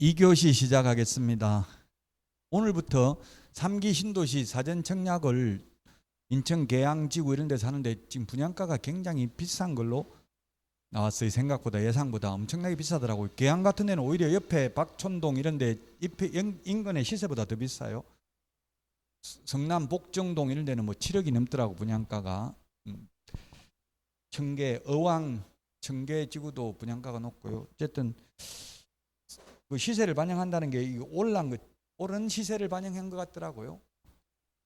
2교시 시작하겠습니다. 오늘부터 3기 신도시 사전 청약을 인천 계양지구 이런 데서 하는데 지금 분양가가 굉장히 비싼 걸로 나왔어요. 생각보다 예상보다 엄청나게 비싸더라고요. 계양 같은 데는 오히려 옆에 박촌동 이런 데 인근의 시세보다 더 비싸요. 성남 복정동 이런 데는 뭐 7억이 넘더라고 분양가가. 청계 어왕 청계 지구도 분양가가 높고요. 어쨌든 그 시세를 반영한다는 게 오른 시세를 반영한 것 같더라고요.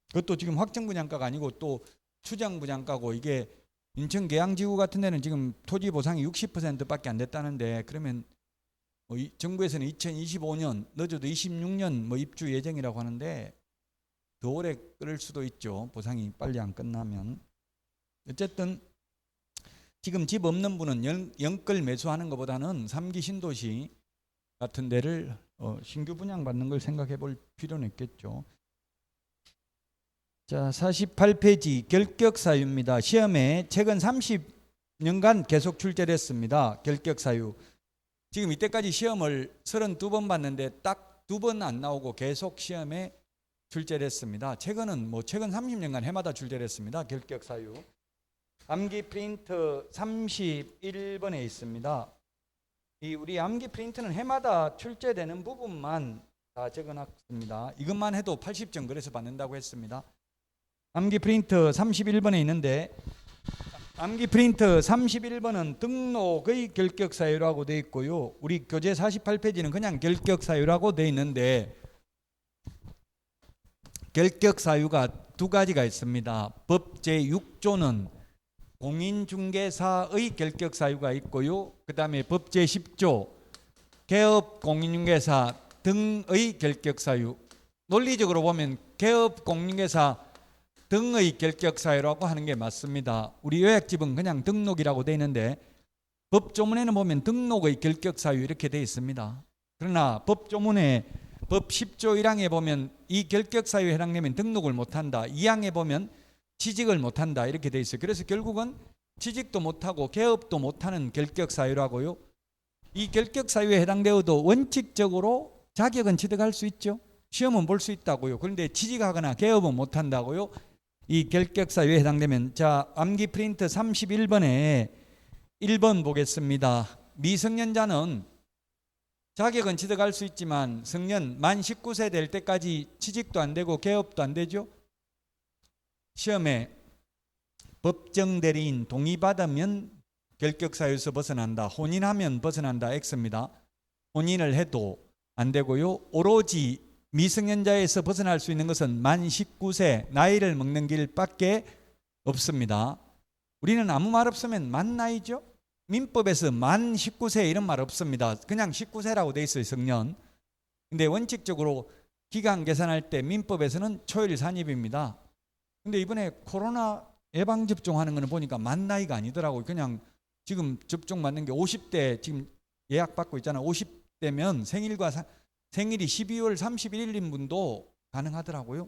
그것도 지금 확정 분양가가 아니고 또 추정 분양가고, 이게 인천 계양지구 같은 데는 지금 토지 보상이 60%밖에 안 됐다는데, 그러면 뭐 정부에서는 2025년 늦어도 26년 뭐 입주 예정이라고 하는데 더 오래 끌을 수도 있죠. 보상이 빨리 안 끝나면. 어쨌든 지금 집 없는 분은 영끌 매수하는 것보다는 3기 신도시 같은 데를 신규 분양받는 걸 생각해 볼 필요는 있겠죠. 자, 48페이지 결격 사유입니다. 시험에 최근 30년간 계속 출제됐습니다. 결격 사유. 지금 이때까지 시험을 32번 봤는데 딱 2번 안 나오고 계속 시험에 출제됐습니다. 최근 30년간 해마다 출제됐습니다. 결격 사유. 암기 프린트 31번에 있습니다. 우리 암기 프린트는 해마다 출제되는 부분만 다 적어놨습니다. 이것만 해도 80점 그래서 받는다고 했습니다. 암기 프린트 31번에 있는데, 암기 프린트 31번은 등록의 결격 사유라고 되어 있고요. 우리 교재 48페이지는 그냥 결격 사유라고 되어 있는데, 결격 사유가 두 가지가 있습니다. 법 제6조는 공인중개사의 결격 사유가 있고요. 그 다음에 법 제10조 개업 공인중개사 등의 결격 사유. 논리적으로 보면 개업 공인중개사 등의 결격 사유라고 하는 게 맞습니다. 우리 요약집은 그냥 등록이라고 되어 있는데 법조문에는 보면 등록의 결격 사유 이렇게 되어 있습니다. 그러나 법조문에 법 10조 1항에 보면 이 결격 사유에 해당되면 등록을 못한다. 2항에 보면 취직을 못한다 이렇게 돼 있어요. 그래서 결국은 취직도 못하고 개업도 못하는 결격 사유라고요. 이 결격 사유에 해당되어도 원칙적으로 자격은 취득할 수 있죠. 시험은 볼 수 있다고요. 그런데 취직하거나 개업은 못한다고요. 이 결격 사유에 해당되면. 자, 암기 프린트 31번에 1번 보겠습니다. 미성년자는 자격은 취득할 수 있지만 성년 만 19세 될 때까지 취직도 안 되고 개업도 안 되죠. 시험에 법정 대리인 동의받으면 결격사유에서 벗어난다. 혼인하면 벗어난다. X입니다. 혼인을 해도 안 되고요. 오로지 미성년자에서 벗어날 수 있는 것은 만 19세 나이를 먹는 길밖에 없습니다. 우리는 아무 말 없으면 만 나이죠. 민법에서 만 19세 이런 말 없습니다. 그냥 19세라고 돼 있어요. 성년. 근데 원칙적으로 기간 계산할 때 민법에서는 초일 산입입니다. 근데 이번에 코로나 예방접종하는 거는 보니까 만 나이가 아니더라고요. 그냥 지금 접종 맞는 게 50대 지금 예약 받고 있잖아요. 50대면 생일이 12월 31일인 분도 가능하더라고요.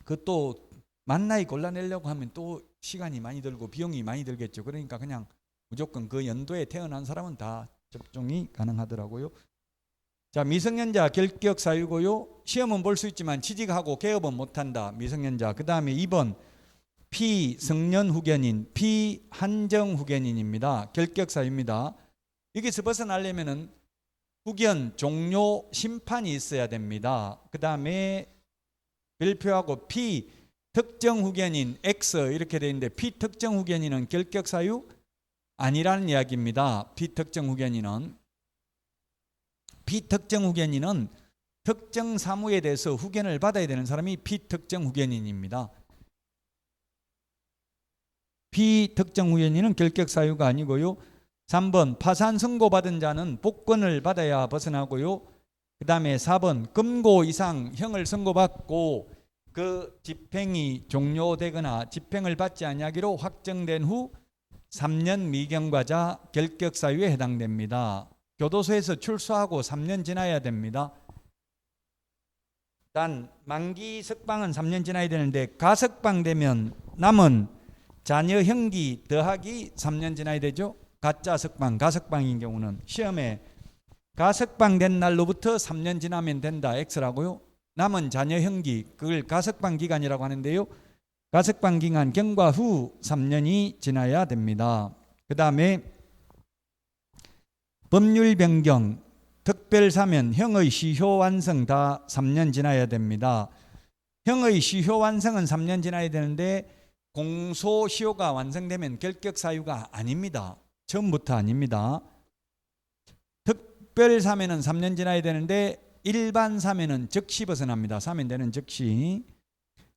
그것도 만 나이 골라내려고 하면 또 시간이 많이 들고 비용이 많이 들겠죠. 그러니까 그냥 무조건 그 연도에 태어난 사람은 다 접종이 가능하더라고요. 자, 미성년자 결격 사유고요. 시험은 볼 수 있지만 취직하고 개업은 못한다. 미성년자. 그 다음에 2번 피성년 후견인, 피한정 후견인입니다. 결격 사유입니다. 여기서 벗어나려면은 후견 종료 심판이 있어야 됩니다. 그 다음에 별표하고 피특정 후견인 X 이렇게 되어 있는데, 피특정 후견인은 결격 사유 아니라는 이야기입니다. 피특정 후견인은 특정 사무에 대해서 후견을 받아야 되는 사람이 피특정 후견인입니다. 피특정 후견인은 결격 사유가 아니고요. 3번 파산 선고받은 자는 복권을 받아야 벗어나고요. 그 다음에 4번 금고 이상 형을 선고받고 그 집행이 종료되거나 집행을 받지 아니하기로 확정된 후 3년 미경과자 결격 사유에 해당됩니다. 교도소에서 출소하고 3년 지나야 됩니다. 단 만기 석방은 3년 지나야 되는데 가석방 되면 남은 자녀 형기 더하기 3년 지나야 되죠. 가짜 석방, 가석방인 경우는 시험에 가석방 된 날로부터 3년 지나면 된다. X라고요. 남은 자녀 형기, 그걸 가석방 기간이라고 하는데요. 가석방 기간 경과 후 3년이 지나야 됩니다. 그 다음에 법률 변경, 특별사면, 형의 시효 완성 다 3년 지나야 됩니다. 형의 시효 완성은 3년 지나야 되는데 공소시효가 완성되면 결격사유가 아닙니다. 처음부터 아닙니다. 특별사면은 3년 지나야 되는데 일반 사면은 즉시 벗어납니다. 사면되는 즉시.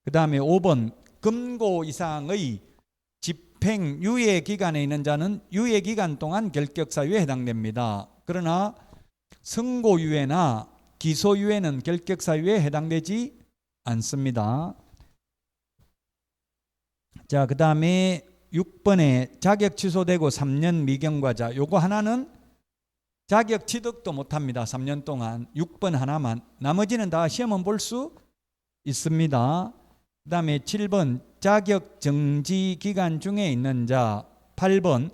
그 다음에 5번 금고 이상의 집행 유예 기간에 있는 자는 유예 기간 동안 결격사유에 해당됩니다. 그러나 선고유예나 기소유예는 결격사유에 해당되지 않습니다. 자, 그 다음에 6번에 자격 취소되고 3년 미경과자, 요거 하나는 자격 취득도 못합니다. 3년 동안 6번 하나만. 나머지는 다 시험은 볼 수 있습니다. 그 다음에 7번 자격 정지 기간 중에 있는 자, 8번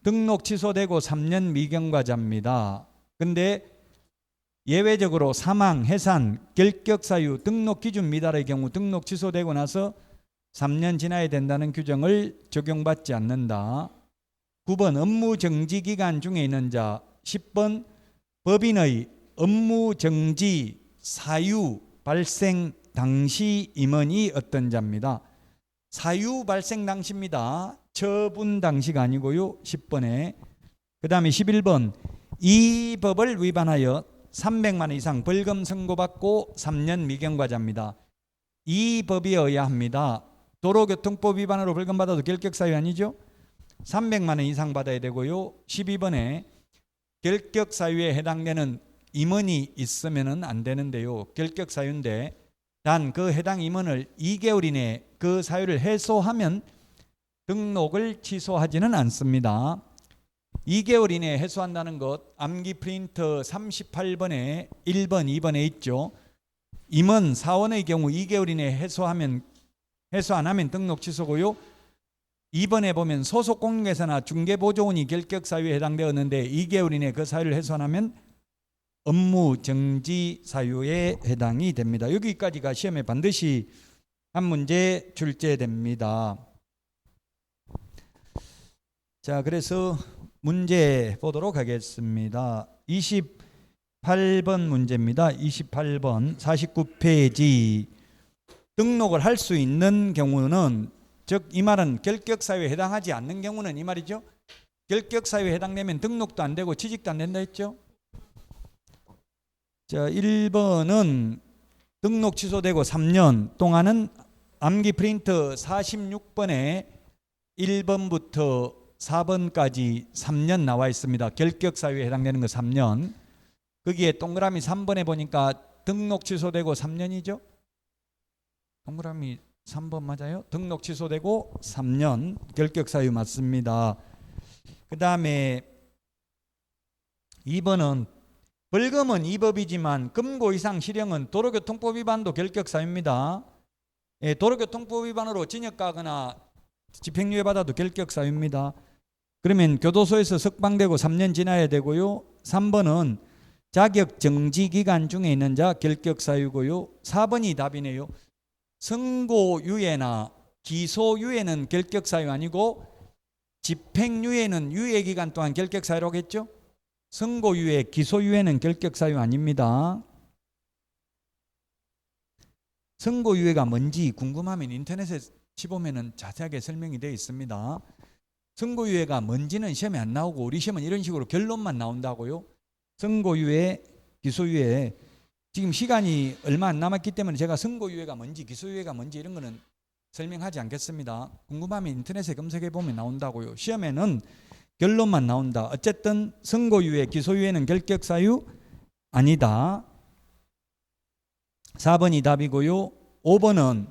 등록 취소되고 3년 미경과자입니다. 근데 예외적으로 사망, 해산, 결격사유, 등록 기준 미달의 경우 등록 취소되고 나서 3년 지나야 된다는 규정을 적용받지 않는다. 9번 업무 정지 기간 중에 있는 자, 10번 법인의 업무 정지 사유 발생 당시 임원이 어떤 자입니다. 사유 발생 당시입니다. 처분 당시가 아니고요. 10번에. 그 다음에 11번 이 법을 위반하여 300만 원 이상 벌금 선고받고 3년 미경과자입니다. 이 법에 의해야 합니다. 도로교통법 위반으로 벌금 받아도 결격사유 아니죠? 300만 원 이상 받아야 되고요. 12번에 결격사유에 해당되는 임원이 있으면 안 되는데요. 결격사유인데 단 그 해당 임원을 2개월 이내에 그 사유를 해소하면 등록을 취소하지는 않습니다. 2개월 이내에 해소한다는 것 암기 프린터 38번에 1번, 2번에 있죠. 임원 사원의 경우 2개월 이내에 해소 안 하면 등록 취소고요. 2번에 보면 소속 공인회사나 중개보조원이 결격사유에 해당되었는데 2개월 이내에 그 사유를 해소 안 하면 업무 정지 사유에 해당이 됩니다. 여기까지가 시험에 반드시 한 문제 출제됩니다. 자, 그래서 문제 보도록 하겠습니다. 28번 문제입니다. 28번 49페이지. 등록을 할 수 있는 경우는, 즉 이 말은 결격사유에 해당하지 않는 경우는 이 말이죠. 결격사유에 해당되면 등록도 안 되고 취직도 안 된다 했죠. 자, 1번은 등록 취소되고 3년 동안은 암기 프린터 46번에 1번부터 4번까지 3년 나와 있습니다. 결격사유에 해당되는 거 3년. 거기에 동그라미 3번에 보니까 등록 취소되고 3년이죠. 동그라미 3번 맞아요? 등록 취소되고 3년 결격사유 맞습니다. 그 다음에 2번은 벌금은 2법이지만 금고 이상 실형은 도로교통법 위반도 결격사유입니다. 예, 도로교통법 위반으로 징역 가거나 집행유예 받아도 결격사유입니다. 그러면 교도소에서 석방되고 3년 지나야 되고요. 3번은 자격 정지 기간 중에 있는 자 결격사유고요. 4번이 답이네요. 선고유예나 기소유예는 결격사유 아니고 집행유예는 유예기간 동안 결격사유라고 했죠. 선고유예, 기소유예는 결격사유 아닙니다. 선고유예가 뭔지 궁금하면 인터넷에 치보면 자세하게 설명이 되어 있습니다. 선고유예가 뭔지는 시험에 안 나오고 우리 시험은 이런 식으로 결론만 나온다고요. 선고유예, 기소유예. 지금 시간이 얼마 안 남았기 때문에 제가 선고유예가 뭔지 기소유예가 뭔지 이런 거는 설명하지 않겠습니다. 궁금하면 인터넷에 검색해 보면 나온다고요. 시험에는 결론만 나온다. 어쨌든 선고유예, 기소유예는 결격사유 아니다. 4번이 답이고요. 5번은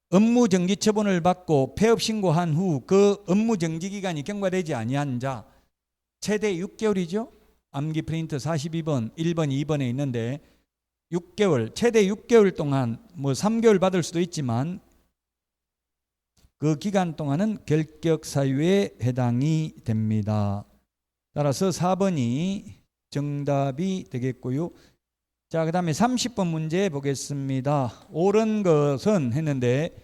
업무정지 처분을 받고 폐업 신고한 후 그 업무정지 기간이 경과되지 아니한 자 최대 6개월이죠. 암기 프린트 42번 1번 2번에 있는데 6개월 최대 6개월 동안 뭐 3개월 받을 수도 있지만 그 기간 동안은 결격 사유에 해당이 됩니다. 따라서 4번이 정답이 되겠고요. 자, 그 다음에 30번 문제 보겠습니다. 옳은 것은 했는데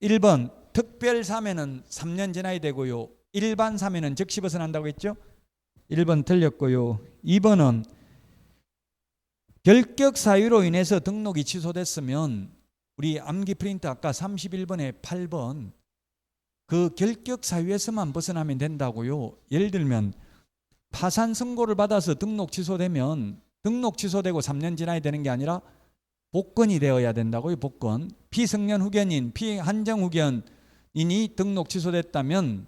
1번 특별 사면은 3년 지나야 되고요. 일반 사면은 즉시 벗어난다고 했죠. 1번 틀렸고요. 2번은 결격 사유로 인해서 등록이 취소됐으면 우리 암기 프린트 아까 31번에 8번 그 결격 사유에서만 벗어나면 된다고요. 예를 들면 파산 선고를 받아서 등록 취소되면 등록 취소되고 3년 지나야 되는 게 아니라 복권이 되어야 된다고요. 복권. 피승연 후견인, 피한정 후견인이 등록 취소됐다면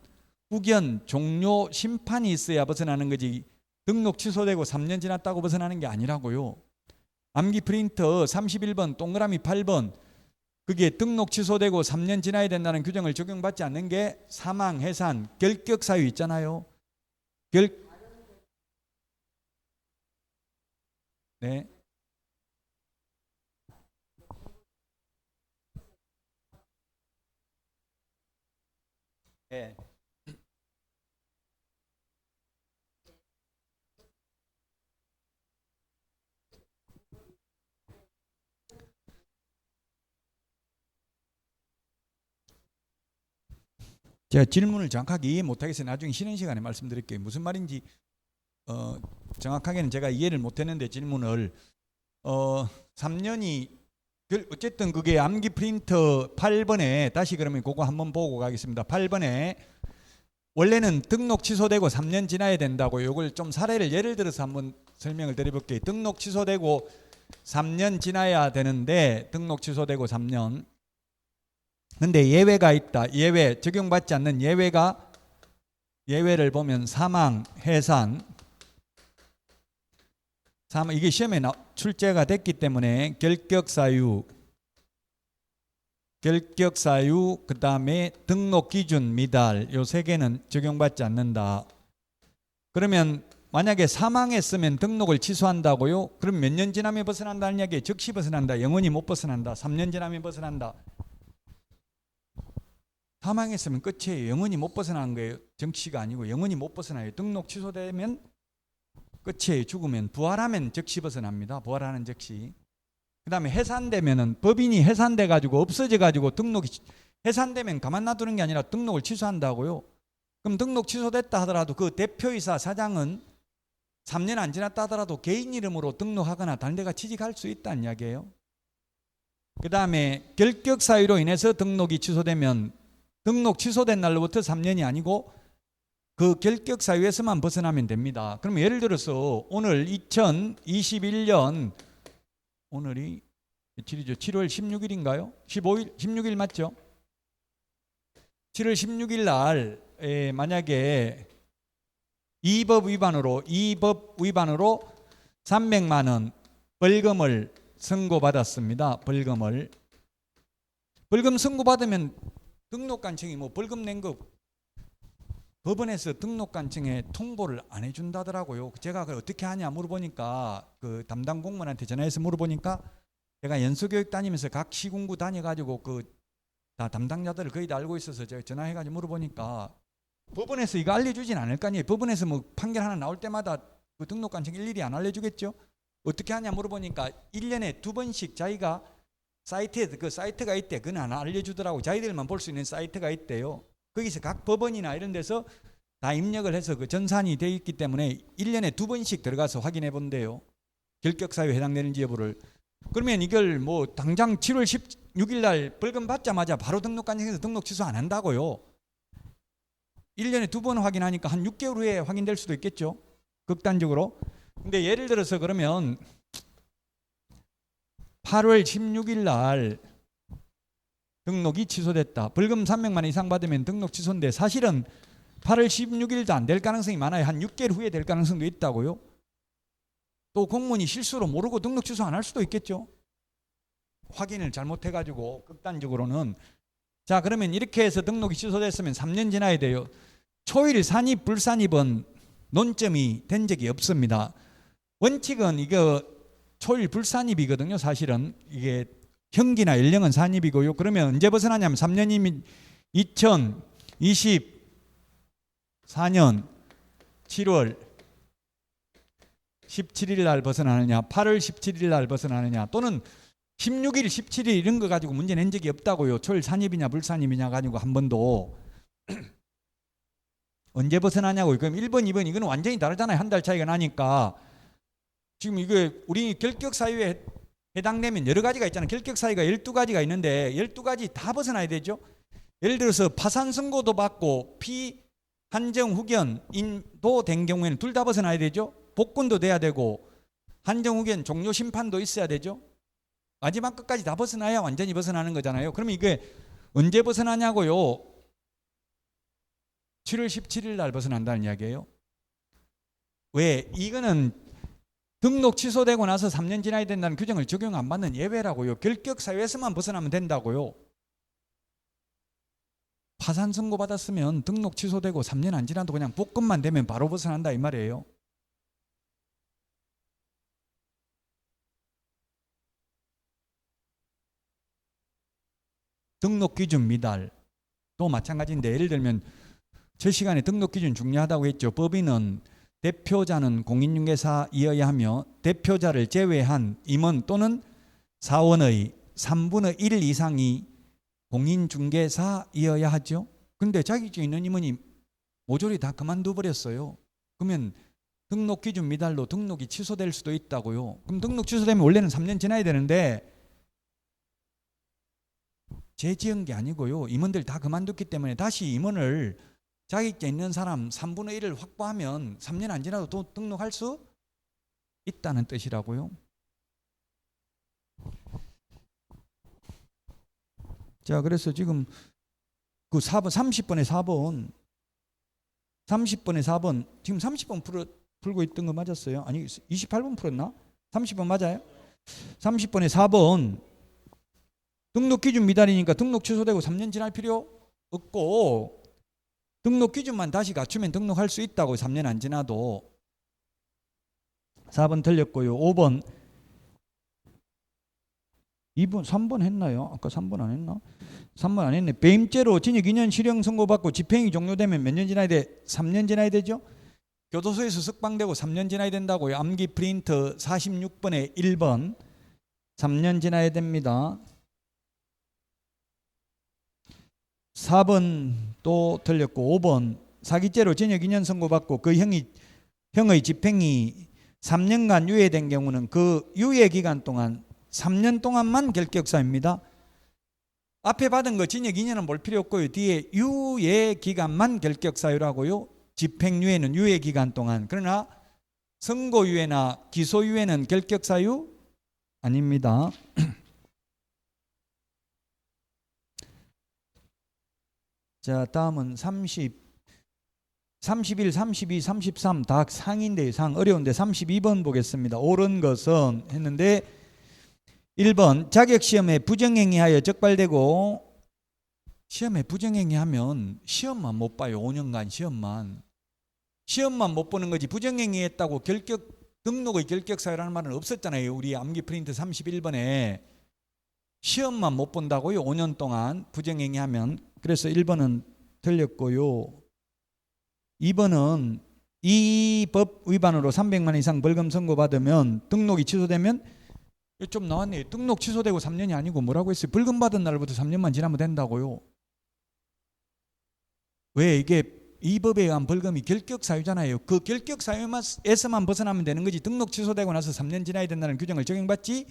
후견 종료 심판이 있어야 벗어나는 거지 등록 취소되고 3년 지났다고 벗어나는 게 아니라고요. 암기 프린터 31번 동그라미 8번 그게 등록 취소되고 3년 지나야 된다는 규정을 적용받지 않는 게 사망, 해산, 결격 사유 있잖아요. 네. 네. 제가 질문을 정확하게 이해 못하겠어요. 나중에 쉬는 시간에 말씀드릴게요. 무슨 말인지 정확하게는 제가 이해를 못했는데 질문을 3년이 어쨌든 그게 암기 프린터 8번에 다시 그러면 그거 한번 보고 가겠습니다. 8번에 원래는 등록 취소되고 3년 지나야 된다고 이걸 좀 사례를 예를 들어서 한번 설명을 드려볼게요. 등록 취소되고 3년 지나야 되는데 등록 취소되고 3년 근데 예외가 있다. 예외 적용받지 않는 예외를 보면 사망, 해산 이게 시험에 출제가 됐기 때문에 결격 사유 그 다음에 등록 기준 미달 요 세 개는 적용받지 않는다. 그러면 만약에 사망했으면 등록을 취소한다고요? 그럼 몇 년 지나면 벗어난다는 이야기예요. 즉시 벗어난다. 영원히 못 벗어난다. 3년 지나면 벗어난다. 사망했으면 끝이에요. 영원히 못 벗어나는 거예요. 정치가 아니고 영원히 못 벗어나요. 등록 취소되면 끝이에요. 죽으면 부활하면 즉시 벗어납니다. 부활하는 즉시. 그 다음에 해산되면은 법인이 해산돼 가지고 없어져 가지고 등록이 해산되면 가만 놔두는 게 아니라 등록을 취소한다고요. 그럼 등록 취소됐다 하더라도 그 대표이사 사장은 3년 안 지났다 하더라도 개인 이름으로 등록하거나 다른 데가 취직할 수 있다는 이야기예요. 그 다음에 결격 사유로 인해서 등록이 취소되면 등록 취소된 날로부터 3년이 아니고 그 결격 사유에서만 벗어나면 됩니다. 그럼 예를 들어서 오늘 2021년 오늘이 며칠이죠? 7월 16일인가요? 15일? 16일 맞죠? 7월 16일 날 만약에 이 법 위반으로 300만 원 벌금을 선고받았습니다. 벌금 선고받으면 등록관청이 뭐 벌금 낸 거 법원에서 등록관청에 통보를 안 해준다더라고요. 제가 그걸 어떻게 하냐 물어보니까 그 담당 공무원한테 전화해서 물어보니까 제가 연수교육 다니면서 각 시군구 다녀가지고 그 다 담당자들을 거의 다 알고 있어서 제가 전화해가지고 물어보니까 법원에서 이거 알려주진 않을 거 아니에요. 법원에서 뭐 판결 하나 나올 때마다 그 등록관청 일일이 안 알려주겠죠. 어떻게 하냐 물어보니까 1년에 2번씩 자기가 사이트에 그 사이트가 있대. 그건 안 알려주더라고. 자기들만 볼 수 있는 사이트가 있대요. 거기서 각 법원이나 이런 데서 다 입력을 해서 그 전산이 돼 있기 때문에 1년에 2번씩 들어가서 확인해 본대요. 결격 사유에 해당되는지 여부를. 그러면 이걸 뭐 당장 7월 16일 날 벌금 받자마자 바로 등록관청에서 등록 취소 안 한다고요. 1년에 2번 확인하니까 한 6개월 후에 확인될 수도 있겠죠. 극단적으로. 근데 예를 들어서 그러면 8월 16일 날 등록이 취소됐다. 벌금 300만 원 이상 받으면 등록 취소인데 사실은 8월 16일도 안 될 가능성이 많아요. 한 6개월 후에 될 가능성도 있다고요. 또 공무원이 실수로 모르고 등록 취소 안 할 수도 있겠죠. 확인을 잘못해가지고 극단적으로는. 자, 그러면 이렇게 해서 등록이 취소됐으면 3년 지나야 돼요. 초일 산입 불산입은 논점이 된 적이 없습니다. 원칙은 이거 초일 불산입이거든요. 사실은 이게 형기나 연령은 산입이고요. 그러면 언제 벗어나냐면 3년이면 2024년 7월 17일 날 벗어나느냐, 8월 17일 날 벗어나느냐, 또는 16일, 17일 이런 거 가지고 문제 낸 적이 없다고요. 초일 산입이냐 불산입이냐 가지고 한 번도. 언제 벗어나냐고요. 그럼 1번, 2번 이거는 완전히 다르잖아요. 한 달 차이가 나니까. 지금 이게 우리 결격 사유에 해당되면 여러 가지가 있잖아요. 결격 사유가 12가지가 있는데 12가지 다 벗어나야 되죠. 예를 들어서 파산 선고도 받고 피한정 후견인도 된 경우에는 둘 다 벗어나야 되죠. 복권도 돼야 되고 한정 후견 종료 심판도 있어야 되죠. 마지막 끝까지 다 벗어나야 완전히 벗어나는 거잖아요. 그러면 이게 언제 벗어나냐고요. 7월 17일 날 벗어난다는 이야기예요. 왜? 이거는 등록 취소되고 나서 3년 지나야 된다는 규정을 적용 안 받는 예외라고요. 결격 사유에서만 벗어나면 된다고요. 파산 선고 받았으면 등록 취소되고 3년 안 지나도 그냥 복권만 되면 바로 벗어난다 이 말이에요. 등록 기준 미달도 마찬가지인데, 예를 들면 저 시간에 등록 기준 중요하다고 했죠. 법인은 대표자는 공인중개사이어야 하며 대표자를 제외한 임원 또는 사원의 3분의 1 이상이 공인중개사이어야 하죠. 그런데 자격증 있는 임원이 모조리 다 그만둬 버렸어요. 그러면 등록 기준 미달로 등록이 취소될 수도 있다고요. 그럼 등록 취소되면 원래는 3년 지나야 되는데 재지은 게 아니고요. 임원들 다 그만뒀기 때문에 다시 임원을 자격증 있는 사람 3분의 1을 확보하면 3년 안 지나도 또 등록할 수 있다는 뜻이라고요. 자, 그래서 지금 그 4번 30번에 4번 30번에 4번 지금 30번 풀고 있던 거 맞았어요? 아니 28번 풀었나? 30번 맞아요? 30번에 4번 등록 기준 미달이니까 등록 취소되고 3년 지날 필요 없고 등록 기준만 다시 갖추면 등록할 수 있다고. 3년 안 지나도. 4번 틀렸고요. 5번 2번 3번 했나요? 아까 3번 안 했나? 3번 안 했네. 배임죄로 징역 2년 실형 선고받고 집행이 종료되면 몇 년 지나야 돼? 3년 지나야 되죠. 교도소에서 석방되고 3년 지나야 된다고요. 암기 프린트 46번에 1번 3년 지나야 됩니다. 4번 또 틀렸고 5번 사기죄로 징역 2년 선고받고 그 형의 집행이 3년간 유예된 경우는 그 유예 기간 동안 3년 동안만 결격사유입니다. 앞에 받은 거 징역 2년은 볼 필요 없고요. 뒤에 유예 기간만 결격사유라고요. 집행유예는 유예 기간 동안. 그러나 선고유예나 기소유예는 결격사유 아닙니다. 자, 다음은 30, 31, 32, 33 다 상인데요. 상 어려운데 32번 보겠습니다. 옳은 것은 했는데 1번 자격시험에 부정행위하여 적발되고, 시험에 부정행위하면 시험만 못 봐요. 5년간 시험만 못 보는 거지 부정행위했다고 등록의 결격사유라는 말은 없었잖아요. 우리 암기 프린트 31번에 시험만 못 본다고요. 5년 동안 부정행위하면. 그래서 1번은 틀렸고요. 2번은 이 법 위반으로 300만 원 이상 벌금 선고받으면 등록이 취소되면, 좀 나왔네요. 등록 취소되고 3년이 아니고 뭐라고 했어요? 벌금 받은 날부터 3년만 지나면 된다고요. 왜? 이게 이 법에 의한 벌금이 결격사유잖아요. 그 결격사유에서만 벗어나면 되는 거지 등록 취소되고 나서 3년 지나야 된다는 규정을 적용받지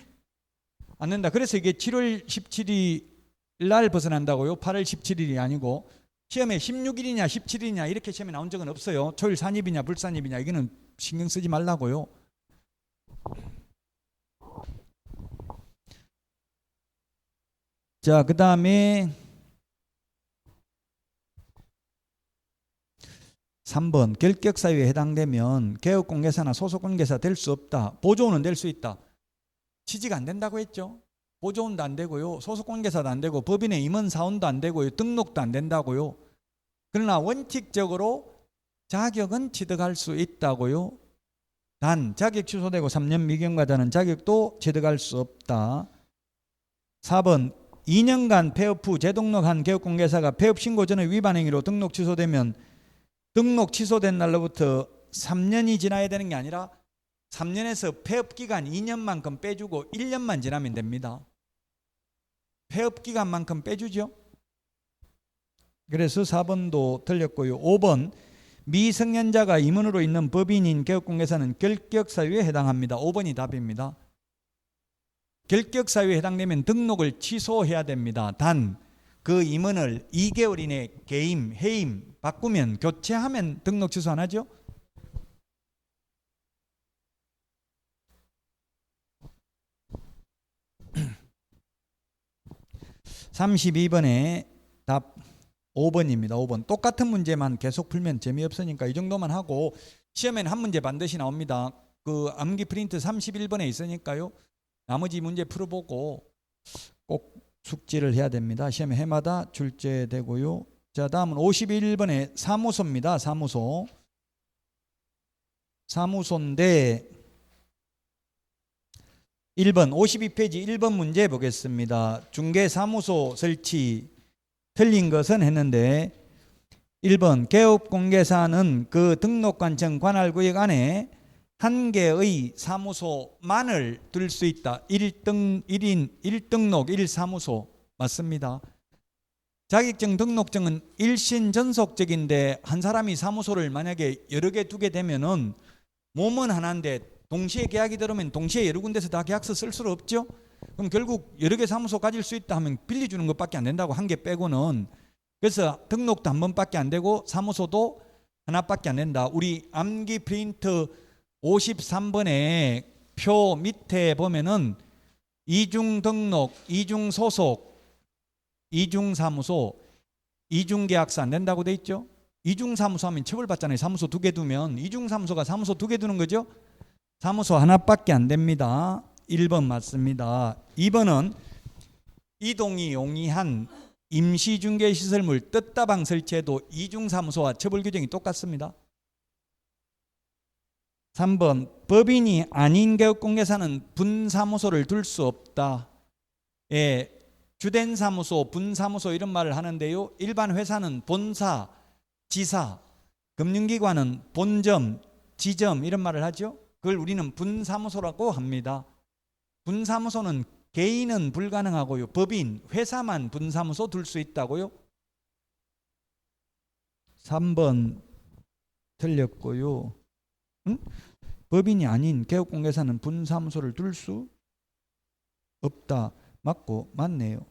않는다. 그래서 이게 7월 17일 날 벗어난다고요. 8월 17일이 아니고. 시험에 16일이냐 17일이냐 이렇게 시험에 나온 적은 없어요. 초일 산입이냐 불산입이냐 이거는 신경 쓰지 말라고요. 자, 그 다음에 3번 결격사유에 해당되면 개업공개사나 소속공개사 될 수 없다. 보조원은 될 수 있다. 취지가 안 된다고 했죠. 보조원도 안 되고요. 소속공개사도 안 되고 법인의 임원사원도 안 되고요. 등록도 안 된다고요. 그러나 원칙적으로 자격은 취득할 수 있다고요. 단 자격 취소되고 3년 미경과자는 자격도 취득할 수 없다. 4번 2년간 폐업 후 재등록한 개업공개사가 폐업 신고 전의 위반 행위로 등록 취소되면 등록 취소된 날로부터 3년이 지나야 되는 게 아니라 3년에서 폐업 기간 2년만큼 빼주고 1년만 지나면 됩니다. 폐업 기간만큼 빼주죠. 그래서 4번도 틀렸고요. 5번 미성년자가 임원으로 있는 법인인 개업공개사는 결격사유에 해당합니다. 5번이 답입니다. 결격사유에 해당되면 등록을 취소해야 됩니다. 단 그 임원을 2개월 이내 개임, 해임, 바꾸면 교체하면 등록 취소 안 하죠? (32번에) 답 5번입니다. 5번. 똑같은 문제만 계속 풀면 재미없으니까 이 정도만 하고 시험에는 한 문제 반드시 나옵니다. 그 암기 프린트 31번에 있으니까요. 나머지 문제 풀어보고 꼭 숙지를 해야 됩니다. 시험에 해마다 출제되고요. 자, 다음은 51번에 사무소입니다. 사무소인데 1번 52페이지 1번 문제 보겠습니다. 중개사무소 설치 틀린 것은 했는데 1번 개업공개사는 그 등록관청 관할구역 안에 한 개의 사무소만을 둘 수 있다. 1인 1등록 1사무소 맞습니다. 자격증 등록증은 일신전속적인데 한 사람이 사무소를 만약에 여러 개 두게 되면은 몸은 하나인데 동시에 계약이 들어오면 동시에 여러 군데서 다 계약서 쓸 수 없죠. 그럼 결국 여러 개 사무소 가질 수 있다 하면 빌려주는 것밖에 안 된다고, 한 개 빼고는. 그래서 등록도 한 번밖에 안 되고 사무소도 하나밖에 안 된다. 우리 암기 프린트 53번에 표 밑에 보면은 이중 등록, 이중 소속, 이중 사무소, 이중 계약서 안 된다고 돼 있죠. 이중 사무소 하면 처벌받잖아요. 사무소 2개 두면. 이중 사무소가 사무소 2개 두는 거죠. 사무소 하나밖에 안 됩니다. 1번 맞습니다. 2번은 이동이 용이한 임시중개시설물 뜻다방 설치에도 이중사무소와 처벌규정이 똑같습니다. 3번 법인이 아닌 개업공개사는 분사무소를 둘 수 없다. 예, 주된 사무소, 분사무소 이런 말을 하는데요. 일반 회사는 본사, 지사, 금융기관은 본점, 지점 이런 말을 하죠. 그걸 우리는 분사무소라고 합니다. 분사무소는 개인은 불가능하고요. 법인, 회사만 분사무소 둘 수 있다고요. 3번 틀렸고요. 응? 법인이 아닌 개업공개사는 분사무소를 둘 수 없다. 맞고 맞네요.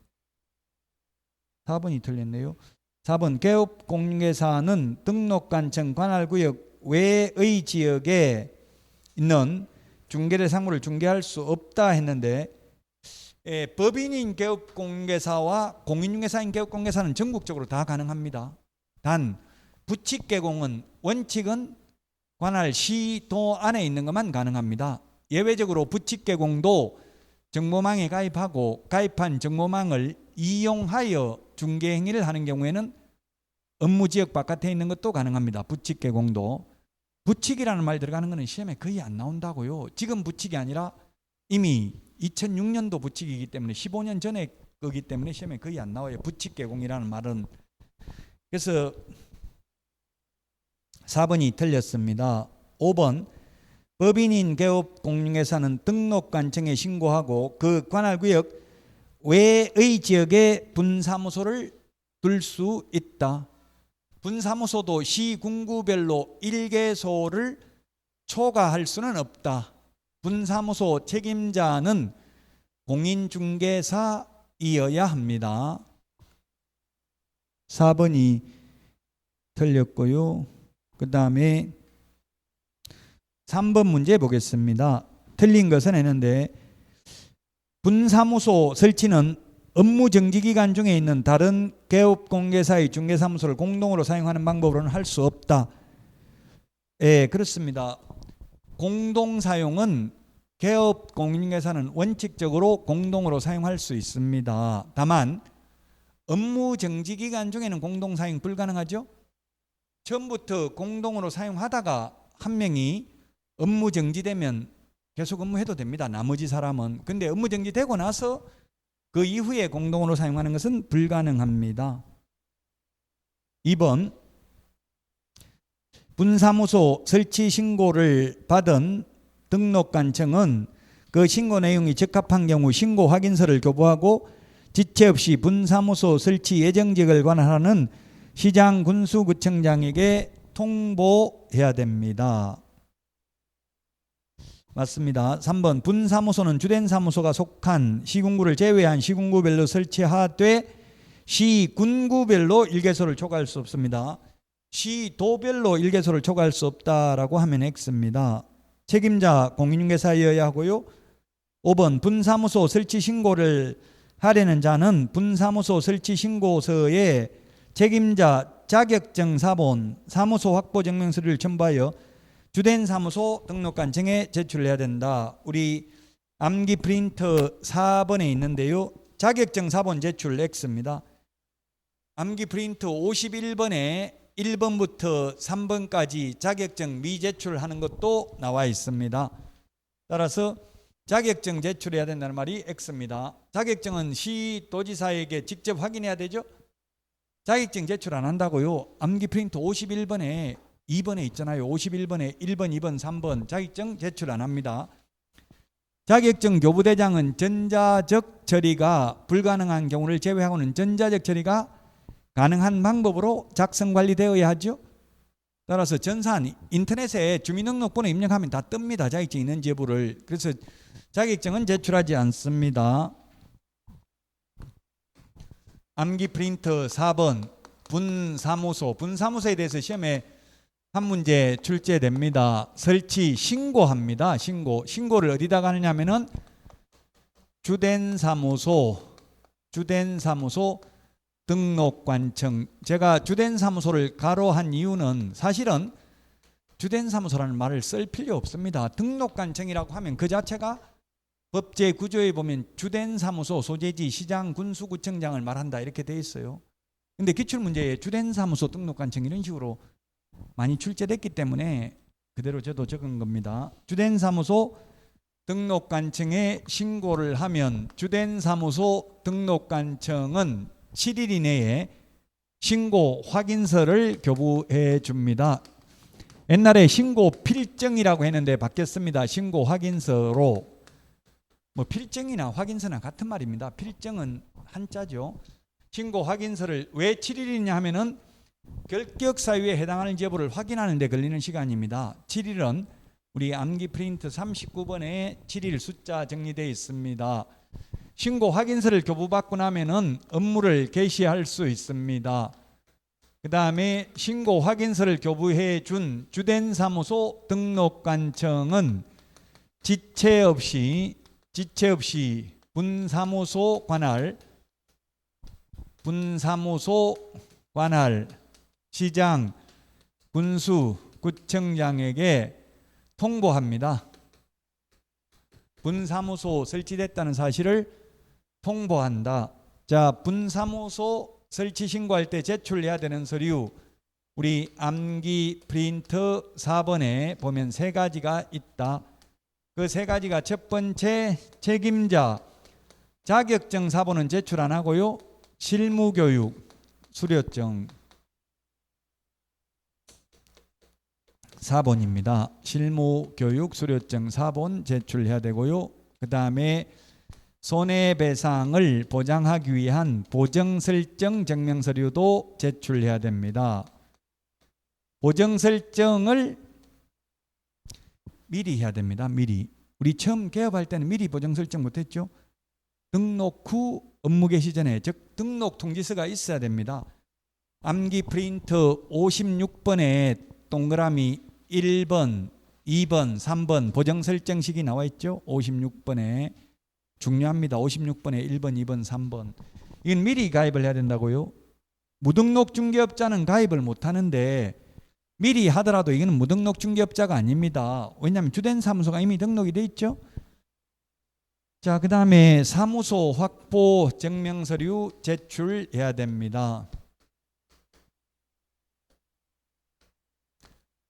4번이 틀렸네요. 4번 개업공개사는 등록관청 관할구역 외의 지역에 있는 중개대상물을 중개할 수 없다 했는데, 법인인 개업공개사와 공인중개사인 개업공개사는 전국적으로 다 가능합니다. 단 부칙개공은 원칙은 관할 시도 안에 있는 것만 가능합니다. 예외적으로 부칙개공도 정보망에 가입하고 가입한 정보망을 이용하여 중개행위를 하는 경우에는 업무지역 바깥에 있는 것도 가능합니다. 부칙개공도. 부칙이라는 말 들어가는 것은 시험에 거의 안 나온다고요. 지금 부칙이 아니라 이미 2006년도 부칙이기 때문에 15년 전에 거기 때문에 시험에 거의 안 나와요. 부칙개공이라는 말은. 그래서 4번이 틀렸습니다. 5번 법인인 개업공인중개사는 등록관청에 신고하고 그 관할구역 외의 지역에 분사무소를 둘 수 있다. 분사무소도 시군구별로 1개소를 초과할 수는 없다. 분사무소 책임자는 공인중개사이어야 합니다. 4번이 틀렸고요. 그 다음에 3번 문제 보겠습니다. 틀린 것은 했는데 분사무소 설치는 업무 정지 기간 중에 있는 다른 개업공개사의 중개사무소를 공동으로 사용하는 방법으로는 할 수 없다. 예, 그렇습니다. 공동사용은 개업공인중개사는 원칙적으로 공동으로 사용할 수 있습니다. 다만 업무 정지 기간 중에는 공동사용 불가능하죠. 처음부터 공동으로 사용하다가 한 명이 업무 정지되면 계속 업무해도 됩니다. 나머지 사람은. 근데 업무 정지되고 나서 그 이후에 공동으로 사용하는 것은 불가능합니다. 2번, 분사무소 설치 신고를 받은 등록관청은 그 신고 내용이 적합한 경우 신고 확인서를 교부하고 지체 없이 분사무소 설치 예정지역을 관할하는 시장 군수구청장에게 통보해야 됩니다. 맞습니다. 3번, 분사무소는 주된 사무소가 속한 시군구를 제외한 시군구별로 설치하되 시군구별로 일개소를 초과할 수 없습니다. 시도별로 일개소를 초과할 수 없다라고 하면 X입니다. 책임자 공인중개사여야 하고요. 5번, 분사무소 설치 신고를 하려는 자는 분사무소 설치 신고서에 책임자 자격증 사본, 사무소 확보 증명서를 첨부하여 주된 사무소 등록관청에 제출해야 된다. 우리 암기 프린터 4번에 있는데요. 자격증 사본 제출 X입니다. 암기 프린터 51번에 1번부터 3번까지 자격증 미제출하는 것도 나와 있습니다. 따라서 자격증 제출해야 된다는 말이 X입니다. 자격증은 시도지사에게 직접 확인해야 되죠. 자격증 제출 안 한다고요. 암기 프린터 51번에 2번에 있잖아요. 51번에 1번, 2번, 3번 자격증 제출 안 합니다. 자격증 교부대장은 전자적 처리가 불가능한 경우를 제외하고는 전자적 처리가 가능한 방법으로 작성 관리되어야 하죠. 따라서 전산 인터넷에 주민등록번호 입력하면 다 뜹니다. 자격증 있는지 여부를. 그래서 자격증은 제출하지 않습니다. 암기 프린터 4번 분사무소. 분사무소에 대해서 시험에 한 문제 출제됩니다. 설치 신고합니다. 신고를 어디다가 하느냐면은 주된 사무소 등록관청. 제가 주된 사무소를 가로한 이유는 사실은 주된 사무소라는 말을 쓸 필요 없습니다. 등록관청이라고 하면 그 자체가 법제 구조에 보면 주된 사무소 소재지 시장 군수구청장을 말한다 이렇게 돼 있어요. 근데 기출문제에 주된 사무소 등록관청 이런 식으로 많이 출제됐기 때문에 그대로 저도 적은 겁니다. 주된 사무소 등록관청에 신고를 하면 주된 사무소 등록관청은 7일 이내에 신고 확인서를 교부해 줍니다. 옛날에 신고 필증이라고 했는데 바뀌었습니다. 신고 확인서로. 뭐 필증이나 확인서나 같은 말입니다. 필증은 한자죠. 신고 확인서를 왜 7일이냐 하면은 결격 사유에 해당하는 여부를 확인하는 데 걸리는 시간입니다. 7일은 우리 암기 프린트 39번에 7일 숫자 정리되어 있습니다. 신고 확인서를 교부받고 나면은 업무를 개시할 수 있습니다. 그 다음에 신고 확인서를 교부해 준 주된 사무소 등록관청은 지체 없이 분사무소 관할 시장 군수 구청장에게 통보합니다. 분사무소 설치됐다는 사실을 통보한다. 자, 분사무소 설치 신고할 때 제출해야 되는 서류, 우리 암기 프린터 4번에 보면 세 가지가 있다. 그 세 가지가 첫 번째, 책임자 자격증 사본은 제출 안 하고요. 실무교육 수료증 4번입니다. 실무교육 수료증 4번 제출해야 되고요. 그 다음에 손해배상을 보장하기 위한 보정설정 증명서류도 제출해야 됩니다. 보정설정을 미리 해야 됩니다. 미리. 우리 처음 개업할 때는 미리 보정설정 못했죠. 등록 후 업무 개시 전에, 즉 등록 통지서가 있어야 됩니다. 암기 프린터 56번에 동그라미 1번, 2번, 3번 보정설정식이 나와 있죠. 56번에 중요합니다. 56번에 1번, 2번, 3번. 이건 미리 가입을 해야 된다고요. 무등록 중개업자는 가입을 못하는데 미리 하더라도 이거는 무등록 중개업자가 아닙니다. 왜냐하면 주된 사무소가 이미 등록이 돼 있죠. 자, 그 다음에 사무소 확보 증명서류 제출해야 됩니다.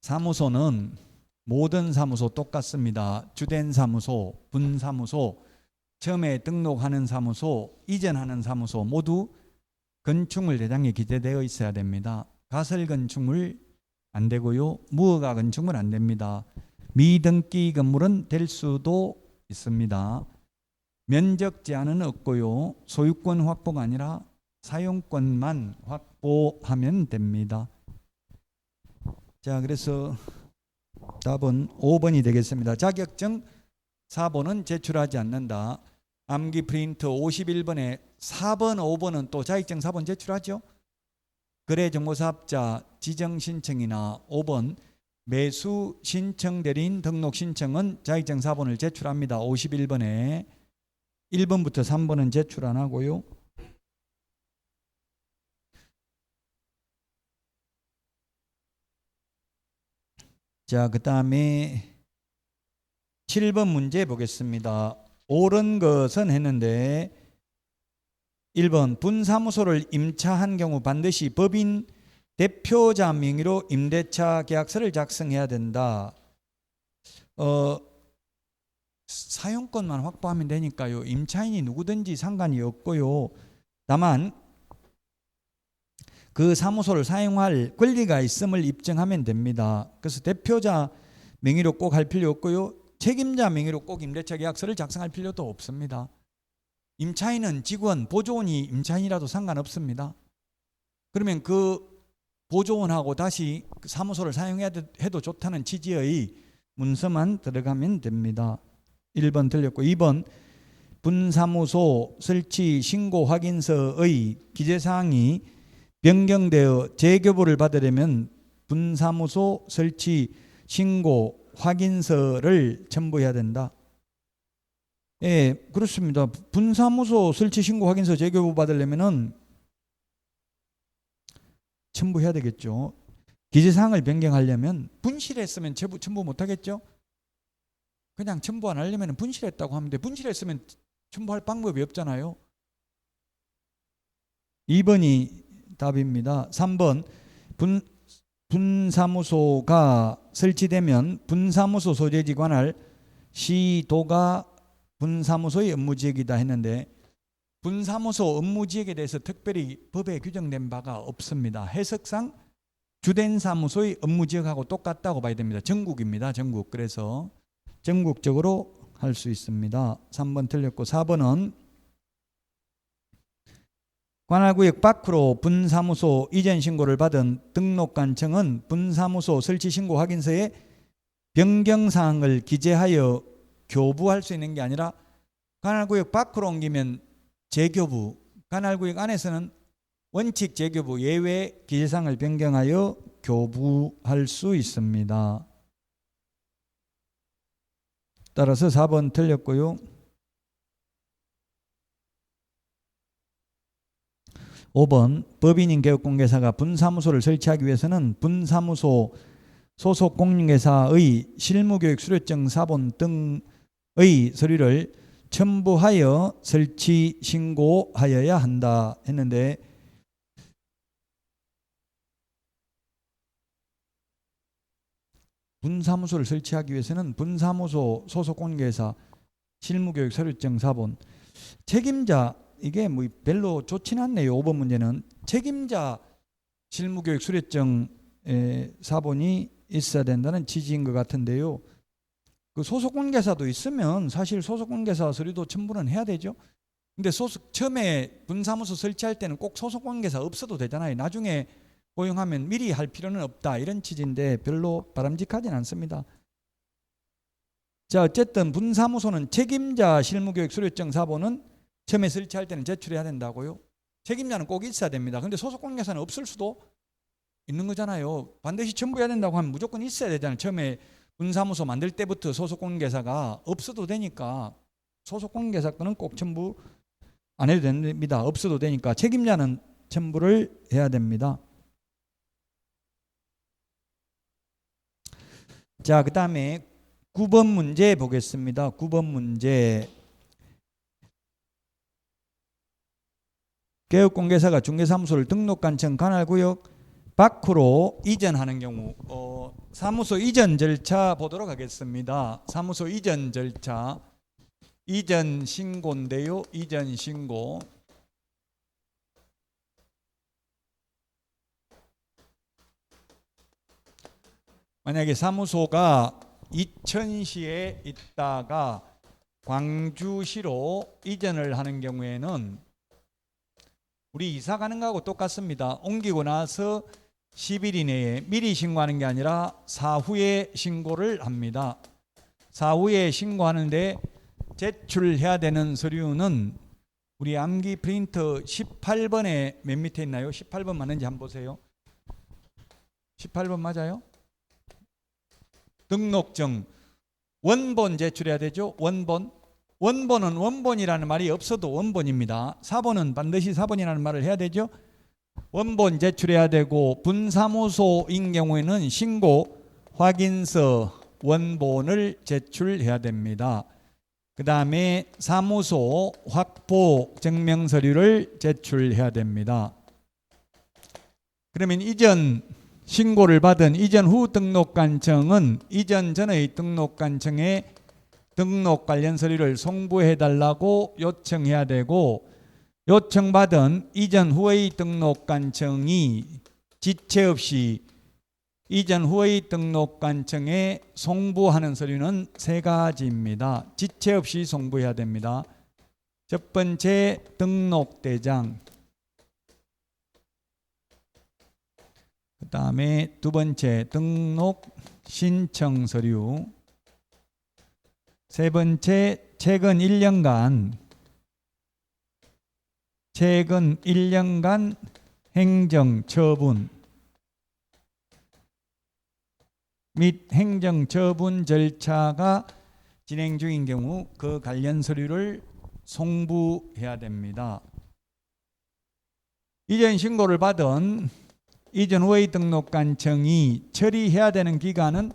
사무소는 모든 사무소 똑같습니다. 주된 사무소, 분사무소, 처음에 등록하는 사무소, 이전하는 사무소 모두 건축물 대장에 기재되어 있어야 됩니다. 가설 건축물 안 되고요. 무허가 건축물 안 됩니다. 미등기 건물은 될 수도 있습니다. 면적 제한은 없고요. 소유권 확보가 아니라 사용권만 확보하면 됩니다. 자, 그래서 답은 5번이 되겠습니다. 자격증 4번은 제출하지 않는다. 암기 프린트 51번에 4번, 5번은 또 자격증 4번 제출하죠. 거래정보사업자 지정 신청이나 5번 매수 신청 대리인 등록 신청은 자격증 4번을 제출합니다. 51번에 1번부터 3번은 제출 안 하고요. 자, 그 다음에 7번 문제 보겠습니다. 옳은 것은 했는데 1번 분사무소를 임차한 경우 반드시 법인 대표자 명의로 임대차 계약서를 작성해야 된다. 사용권만 확보하면 되니까요. 임차인이 누구든지 상관이 없고요. 다만 그 사무소를 사용할 권리가 있음을 입증하면 됩니다. 그래서 대표자 명의로 꼭 할 필요 없고요. 책임자 명의로 꼭 임대차 계약서를 작성할 필요도 없습니다. 임차인은 직원, 보조원이 임차인이라도 상관없습니다. 그러면 그 보조원하고 다시 그 사무소를 사용해도 좋다는 취지의 문서만 들어가면 됩니다. 1번 틀렸고 2번 분사무소 설치 신고 확인서의 기재사항이 변경되어 재교부를 받으려면 분사무소 설치 신고 확인서를 첨부해야 된다. 예, 그렇습니다. 분사무소 설치 신고 확인서 재교부 받으려면은 첨부해야 되겠죠. 기재사항을 변경하려면 분실했으면 첨부 못 하겠죠. 그냥 첨부 안 하려면 분실했다고 하면 돼. 분실했으면 첨부할 방법이 없잖아요. 2번이 답입니다. 3번 분사무소가 설치되면 분사무소 소재지 관할 시도가 분사무소의 업무지역이다 했는데 분사무소 업무지역에 대해서 특별히 법에 규정된 바가 없습니다. 해석상 주된 사무소의 업무지역하고 똑같다고 봐야 됩니다. 전국입니다. 전국. 그래서 전국적으로 할 수 있습니다. 3번 틀렸고 4번은 관할구역 밖으로 분사무소 이전 신고를 받은 등록관청은 분사무소 설치 신고 확인서에 변경사항을 기재하여 교부할 수 있는 게 아니라 관할구역 밖으로 옮기면 재교부, 관할구역 안에서는 원칙 재교부 예외 기재사항을 변경하여 교부할 수 있습니다. 따라서 4번 틀렸고요. 5번 법인인 개업공개사가 분사무소를 설치하기 위해서는 분사무소 소속 공인중개사의 실무교육 수료증 사본 등의 서류를 첨부하여 설치 신고하여야 한다 했는데 분사무소를 설치하기 위해서는 분사무소 소속 공인중개사 실무교육 서류증 사본 책임자 이게 뭐 별로 좋지는 않네요. 5번 문제는 책임자 실무교육 수료증 사본이 있어야 된다는 취지인 것 같은데요. 그 소속공개사도 있으면 사실 소속공개사 서류도 첨부는 해야 되죠. 근데 처음에 분사무소 설치할 때는 꼭 소속공개사 없어도 되잖아요. 나중에 고용하면 미리 할 필요는 없다 이런 취지인데 별로 바람직하진 않습니다. 자, 어쨌든 분사무소는 책임자 실무교육 수료증 사본은 처음에 설치할 때는 제출해야 된다고요. 책임자는 꼭 있어야 됩니다. 근데 소속공개사는 없을 수도 있는 거잖아요. 반드시 첨부해야 된다고 하면 무조건 있어야 되잖아요. 처음에 분사무소 만들 때부터 소속공개사가 없어도 되니까 소속공개사 거는 꼭 첨부 안 해도 됩니다. 없어도 되니까 책임자는 첨부를 해야 됩니다. 자, 그 다음에 9번 문제 보겠습니다. 9번 문제. 개업공개사가 중개사무소를 등록관청 관할구역 밖으로 이전하는 경우 사무소 이전 절차 보도록 하겠습니다. 사무소 이전 절차 이전 신고인데요. 이전 신고. 만약에 사무소가 이천시에 있다가 광주시로 이전을 하는 경우에는 우리 이사 가는 거하고 똑같습니다. 옮기고 나서 10일 이내에 미리 신고하는 게 아니라 사후에 신고를 합니다. 사후에 신고하는데 제출해야 되는 서류는 우리 암기 프린터 18번에 맨 밑에 있나요? 18번 맞는지 한번 보세요. 18번 맞아요? 등록증 원본 제출해야 되죠. 원본은 원본이라는 말이 없어도 원본입니다. 사본은 반드시 사본이라는 말을 해야 되죠. 원본 제출해야 되고 분사무소인 경우에는 신고 확인서 원본을 제출해야 됩니다. 그 다음에 사무소 확보 증명서류를 제출해야 됩니다. 그러면 이전 신고를 받은 이전 후 등록관청은 이전 전의 등록관청에 등록 관련 서류를 송부해 달라고 요청해야 되고, 요청받은 이전 후의 등록관청이 지체 없이 이전 후의 등록관청에 송부하는 서류는 세 가지입니다. 지체 없이 송부해야 됩니다. 첫 번째 등록대장, 그 다음에 두 번째 등록 신청 서류, 세 번째 최근 1년간 행정처분 및 행정처분 절차가 진행 중인 경우 그 관련 서류를 송부해야 됩니다. 이전 신고를 받은 이전 후의 등록관청이 처리해야 되는 기간은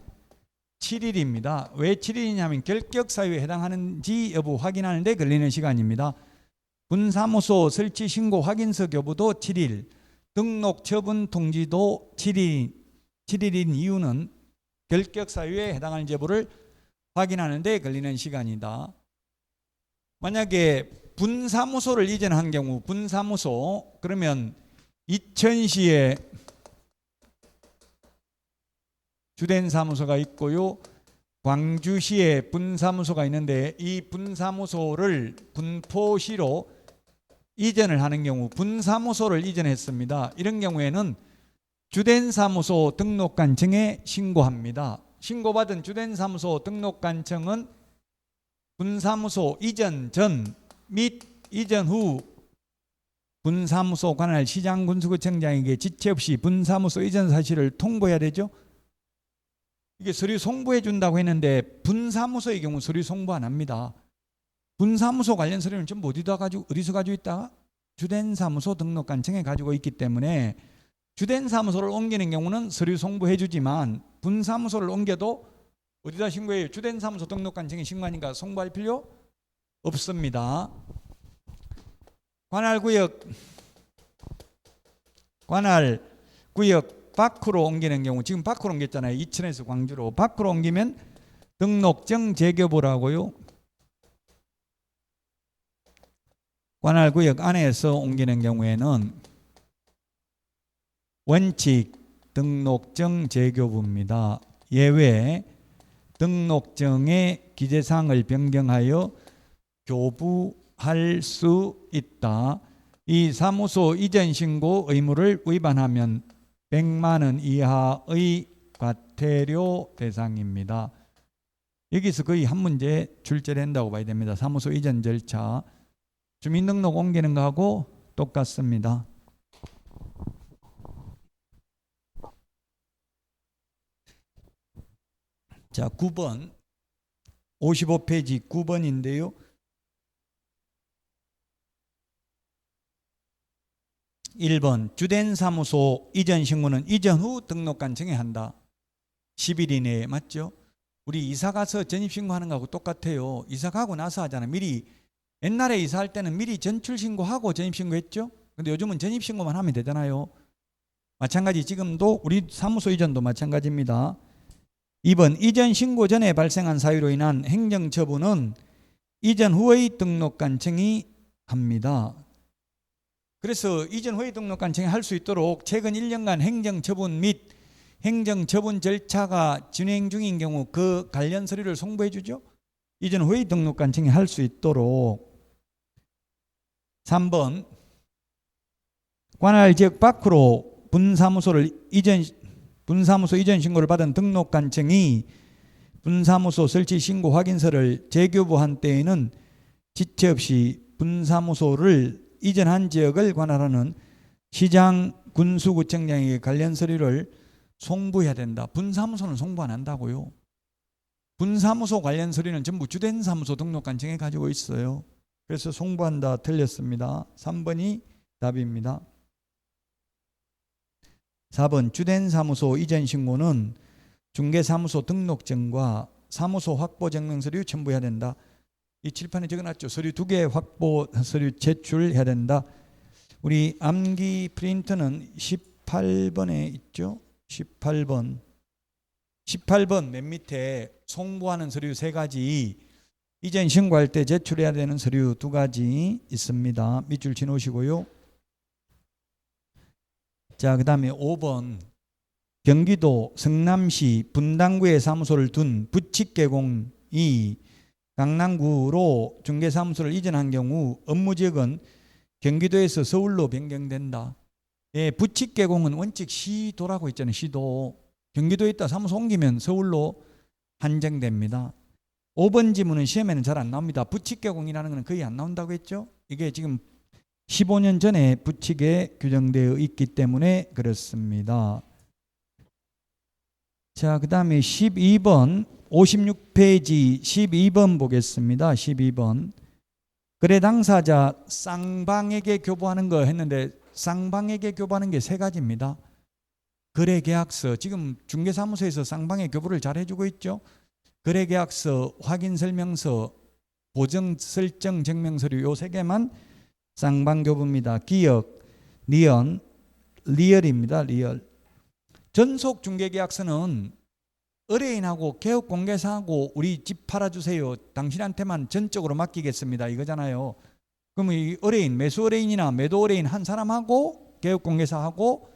7일입니다. 왜 7일이냐면 결격 사유에 해당하는지 여부 확인하는 데 걸리는 시간입니다. 분사무소 설치 신고 확인서 교부도 7일, 등록 처분 통지도 7일인 이유는 결격 사유에 해당하는 여부를 확인하는 데 걸리는 시간이다. 만약에 분사무소를 이전한 경우, 분사무소 그러면 이천시에 주된 사무소가 있고요, 광주시에 분사무소가 있는데 이 분사무소를 분포시로 이전을 하는 경우, 분사무소를 이전했습니다. 이런 경우에는 주된 사무소 등록관청에 신고합니다. 신고받은 주된 사무소 등록관청은 분사무소 이전 전 및 이전 후 분사무소 관할 시장군수구청장에게 지체 없이 분사무소 이전 사실을 통보해야 되죠. 이게 서류 송부해 준다고 했는데 분사무소의 경우 서류 송부 안 합니다. 분사무소 관련 서류는 전부 어디서 가지고 있다? 주된 사무소 등록관청에 가지고 있기 때문에 주된 사무소를 옮기는 경우는 서류 송부해 주지만 분사무소를 옮겨도 어디다 신고해요? 주된 사무소 등록관청에 신고하니까 송부할 필요 없습니다. 관할구역 밖으로 옮기는 경우, 지금 밖으로 옮겼잖아요. 이천에서 광주로. 밖으로 옮기면 등록증 재교부라고요. 관할구역 안에서 옮기는 경우에는 원칙 등록증 재교부입니다. 예외 등록증의 기재사항을 변경하여 교부할 수 있다. 이 사무소 이전 신고 의무를 위반하면 100만 원 이하의 과태료 대상입니다. 여기서 거의 한 문제 출제된다고 봐야 됩니다. 사무소 이전 절차. 주민등록 옮기는 거하고 똑같습니다. 자, 9번 55페이지 9번인데요. (1번) 주된 사무소 이전 신고는 이전 후 등록관청에 한다. 10일 이내에. 맞죠? 우리 이사 가서 전입 신고하는 거하고 똑같아요. 이사 가고 나서 하잖아. 미리. 옛날에 이사할 때는 미리 전출 신고하고 전입 신고했죠. 근데 요즘은 전입 신고만 하면 되잖아요. 마찬가지 지금도 우리 사무소 이전도 마찬가지입니다. 2번 이전 신고 전에 발생한 사유로 인한 행정처분은 이전 후의 등록 간청이 합니다. 그래서 이전 후의 등록 간청이 할 수 있도록 최근 1년간 행정처분 및 행정처분 절차가 진행 중인 경우 그 관련 서류를 송부해 주죠. 이전 후의 등록 간청이 할 수 있도록. 3번 관할 지역 밖으로 분사무소 이전 신고를 받은 등록 간청이 분사무소 설치 신고 확인서를 재교부한 때에는 지체 없이 분사무소를 이전한 지역을 관할하는 시장 군수구청장에게 관련 서류를 송부해야 된다. 분사무소는 송부 안 한다고요. 분사무소 관련 서류는 전부 주된 사무소 등록 간청에 가지고 있어요. 그래서 송부한다. 틀렸습니다. 3번이 답입니다. 4번 주된 사무소 이전 신고는 중개사무소 등록증과 사무소 확보 증명 서류 첨부해야 된다. 이 칠판에 적어놨죠. 서류 2개 확보 서류 제출해야 된다. 우리 암기 프린터는 18번에 있죠. 18번 맨 밑에 송부하는 서류 3가지, 이전 신고할 때 제출해야 되는 서류 2가지 있습니다. 밑줄 지놓으시고요. 자, 그 다음에 5번 경기도 성남시 분당구에 사무소를 둔 부칙개공이 강남구로 중개사무소를 이전한 경우 업무지역은 경기도에서 서울로 변경된다. 예, 부칙개공은 원칙 시도라고 있잖아요. 시도. 경기도에 있다 사무소 옮기면 서울로 한정됩니다. 5번 지문은 시험에는 잘 안 나옵니다. 부칙개공이라는 것은 거의 안 나온다고 했죠. 이게 지금 15년 전에 부칙에 규정되어 있기 때문에 그렇습니다. 자, 그 다음에 12번 56페이지 12번 보겠습니다. 12번 거래 당사자 쌍방에게 교부하는 거 했는데 쌍방에게 교부하는 게 3가지입니다. 거래계약서, 지금 중개사무소에서 쌍방의 교부를 잘 해주고 있죠. 거래계약서, 확인설명서, 보정설정증명서류 요 3개만 쌍방교부입니다. 기역, 리언, 리얼입니다. 리얼. 전속중개계약서는 의뢰인하고 개업공개사하고 우리 집 팔아주세요. 당신한테만 전적으로 맡기겠습니다. 이거잖아요. 그러면 이 의뢰인, 매수 의뢰인이나 매도 의뢰인 한 사람하고 개업공개사하고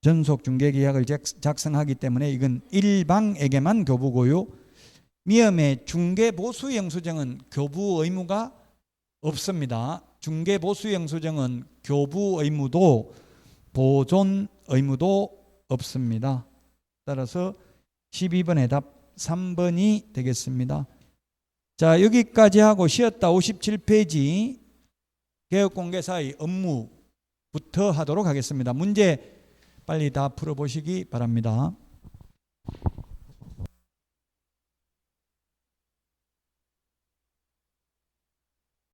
전속중개계약을 작성하기 때문에 이건 일방에게만 교부고요. 미음의 중개보수영수증은 교부 의무가 없습니다. 중개보수영수증은 교부 의무도 보존 의무도 없습니다. 따라서 12번의 답 3번이 되겠습니다. 자, 여기까지 하고 쉬었다 57페이지 개업공개사의 업무부터 하도록 하겠습니다. 문제 빨리 다 풀어보시기 바랍니다.